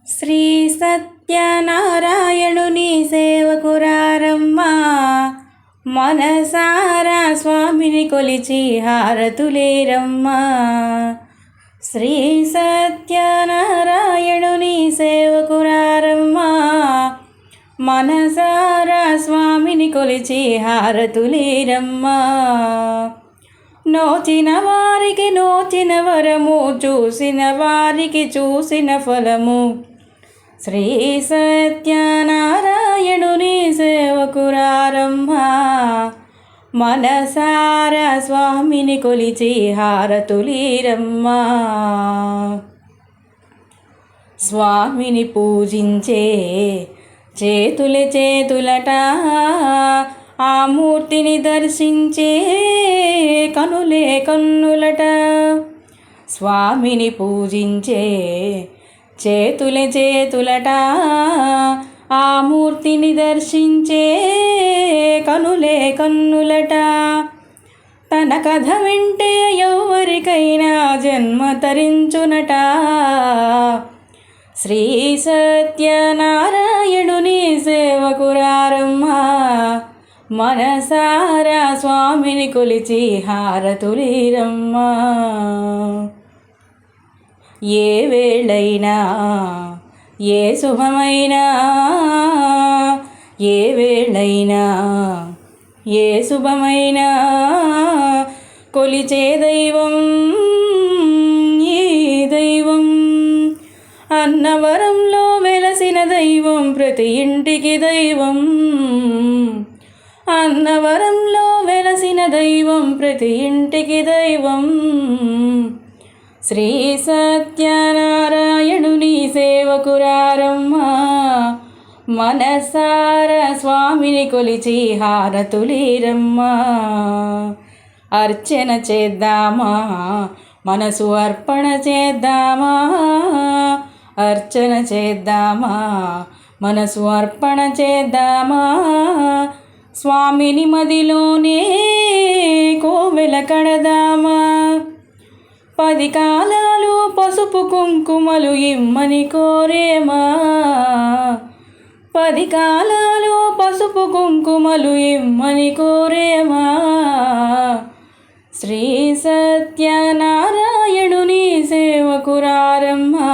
శ్రీ సత్యనారాయణుని సేవకురారమ్మా, మనసారా స్వామిని కొలిచి హారతులేరమ్మా. శ్రీ సత్యనారాయణుని సేవకురారమ్మా, మనసారా స్వామిని కొలిచి హారతులేరమ్మా. నోచిన వారికి నోచిన వరము, చూసిన వారికి చూసిన ఫలము. శ్రీ సత్యనారాయణుని సేవకురారమ్మా, మనసారా స్వామిని కొలిచి హారతులీరమ్మా. స్వామిని పూజించే చేతులే చేతులట, ఆ మూర్తిని దర్శించే కనులే కన్నులట. స్వామిని పూజించే చేతులే చేతులట, ఆ మూర్తిని దర్శించే కనులే కన్నులట. తన కథ వింటే ఎవరికైనా జన్మ తరించునట. శ్రీ సత్యనారాయణుని సేవకురారమ్మా, మనసారా స్వామిని కొలిచి హారతులీరమ్మా. ఏ వేళైనా ఏ శుభమైనా, ఏ వేళైనా ఏ శుభమైనా కొలిచే దైవం ఈ దైవం. అన్నవరంలో వెలసిన దైవం ప్రతి ఇంటికి దైవం. అన్నవరంలో వెలసిన దైవం ప్రతి ఇంటికి దైవం. శ్రీ సత్యనారాయణుని సేవకురారమ్మా, మనసారా స్వామిని కొలిచి హారతులీరమ్మా. అర్చన చేద్దామా, మనసు అర్పణ చేద్దామా. అర్చన చేద్దామా, మనసు అర్పణ చేద్దామా. స్వామిని మదిలోనే కోవెల కడదామా. 10 కాలాలు పసుపు కుంకుమలు ఇమ్మని కోరేమా. 10 కాలాలు పసుపు కుంకుమలు ఇమ్మని కోరేమా. శ్రీ సత్యనారాయణుని సేవకురారమ్మా,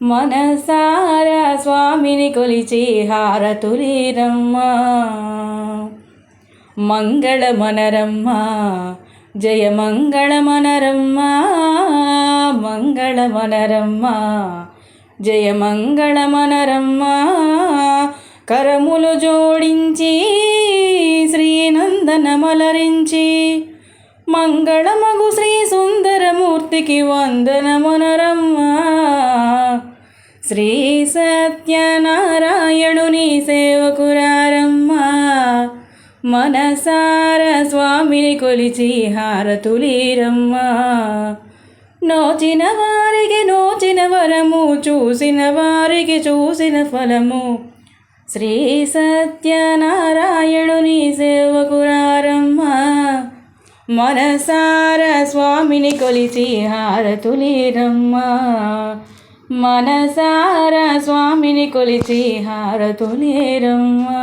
మనసారా స్వామిని కొలిచి హారతులీరమ్మా. మంగళమనరమ్మా, జయ మంగళమనరమ్మా. మంగళమనరమ్మా, జయ మంగళమనరమ్మా. కరములు జోడించి శ్రీనందనమలరించి, మంగళమగు శ్రీ సుందరమూర్తికి వందనమనరమ్మా. శ్రీ సత్యనారాయణుని సేవకురారమ్మా, మనసారా స్వామిని కొలిచి హారతులీరమ్మా. నోచిన వారికి నోచిన వరము, చూసిన వారికి చూసిన ఫలము. శ్రీ సత్యనారాయణుని సేవకురారమ్మా, మనసారా స్వామిని కొలిచి హారతులీరమ్మా. మనసారా స్వామిని కొలిచి హారతులీరమ్మా.